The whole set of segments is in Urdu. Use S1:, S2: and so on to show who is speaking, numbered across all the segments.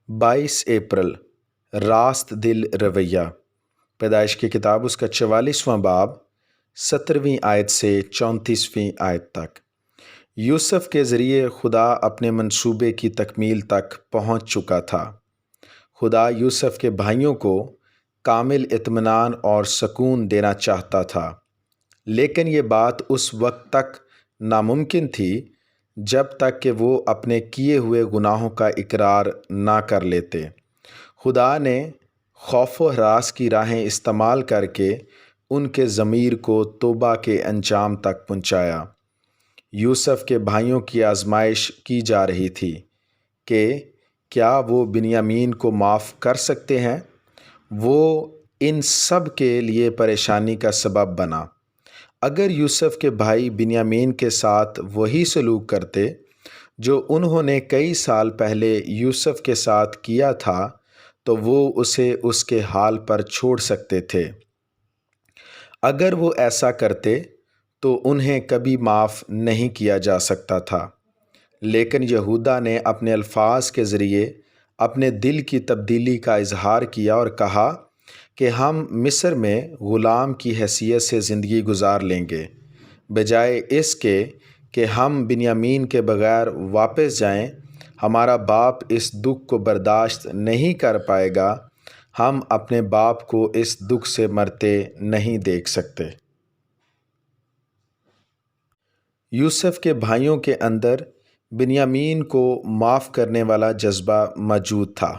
S1: 22 اپریل، راست دل رویہ۔ پیدائش کی کتاب اس کا 44واں باب 17ویں آیت سے 34ویں آیت تک۔ یوسف کے ذریعے خدا اپنے منصوبے کی تکمیل تک پہنچ چکا تھا۔ خدا یوسف کے بھائیوں کو کامل اطمینان اور سکون دینا چاہتا تھا، لیکن یہ بات اس وقت تک ناممکن تھی جب تک کہ وہ اپنے کیے ہوئے گناہوں کا اقرار نہ کر لیتے۔ خدا نے خوف و ہراس کی راہیں استعمال کر کے ان کے ضمیر کو توبہ کے انجام تک پہنچایا۔ یوسف کے بھائیوں کی آزمائش کی جا رہی تھی کہ کیا وہ بنیامین کو معاف کر سکتے ہیں۔ وہ ان سب کے لیے پریشانی کا سبب بنا۔ اگر یوسف کے بھائی بنیامین کے ساتھ وہی سلوک کرتے جو انہوں نے کئی سال پہلے یوسف کے ساتھ کیا تھا تو وہ اسے اس کے حال پر چھوڑ سکتے تھے۔ اگر وہ ایسا کرتے تو انہیں کبھی معاف نہیں کیا جا سکتا تھا، لیکن یہودا نے اپنے الفاظ کے ذریعے اپنے دل کی تبدیلی کا اظہار کیا اور کہا کہ ہم مصر میں غلام کی حیثیت سے زندگی گزار لیں گے، بجائے اس کے کہ ہم بنیامین کے بغیر واپس جائیں۔ ہمارا باپ اس دکھ کو برداشت نہیں کر پائے گا، ہم اپنے باپ کو اس دکھ سے مرتے نہیں دیکھ سکتے۔ یوسف کے بھائیوں کے اندر بنیامین کو معاف کرنے والا جذبہ موجود تھا۔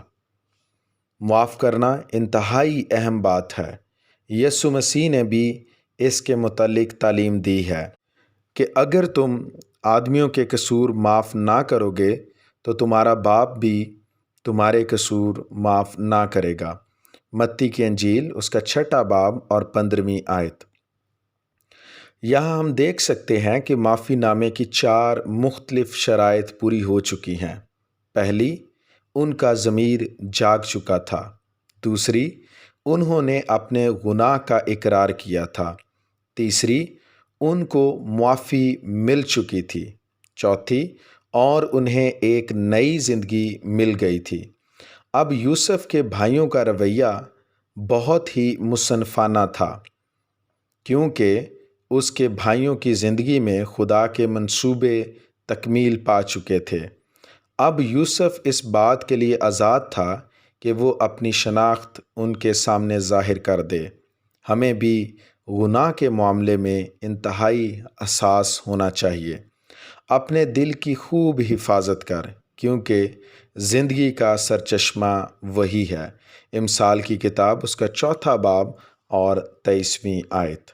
S1: معاف کرنا انتہائی اہم بات ہے۔ یسوع مسیح نے بھی اس کے متعلق تعلیم دی ہے کہ اگر تم آدمیوں کے قصور معاف نہ کرو گے تو تمہارا باپ بھی تمہارے قصور معاف نہ کرے گا۔ متی کی انجیل اس کا 6 باب اور 15ویں آیت۔ یہاں ہم دیکھ سکتے ہیں کہ معافی نامے کی 4 مختلف شرائط پوری ہو چکی ہیں۔ پہلی، ان کا ضمیر جاگ چکا تھا۔ دوسری، انہوں نے اپنے گناہ کا اقرار کیا تھا۔ تیسری، ان کو معافی مل چکی تھی۔ چوتھی، اور انہیں ایک نئی زندگی مل گئی تھی۔ اب یوسف کے بھائیوں کا رویہ بہت ہی مصنفانہ تھا، کیونکہ اس کے بھائیوں کی زندگی میں خدا کے منصوبے تکمیل پا چکے تھے۔ اب یوسف اس بات کے لیے آزاد تھا کہ وہ اپنی شناخت ان کے سامنے ظاہر کر دے۔ ہمیں بھی گناہ کے معاملے میں انتہائی حساس ہونا چاہیے۔ اپنے دل کی خوب حفاظت کر، کیونکہ زندگی کا سرچشمہ وہی ہے۔ امثال کی کتاب اس کا 4 باب اور 23ویں آیت۔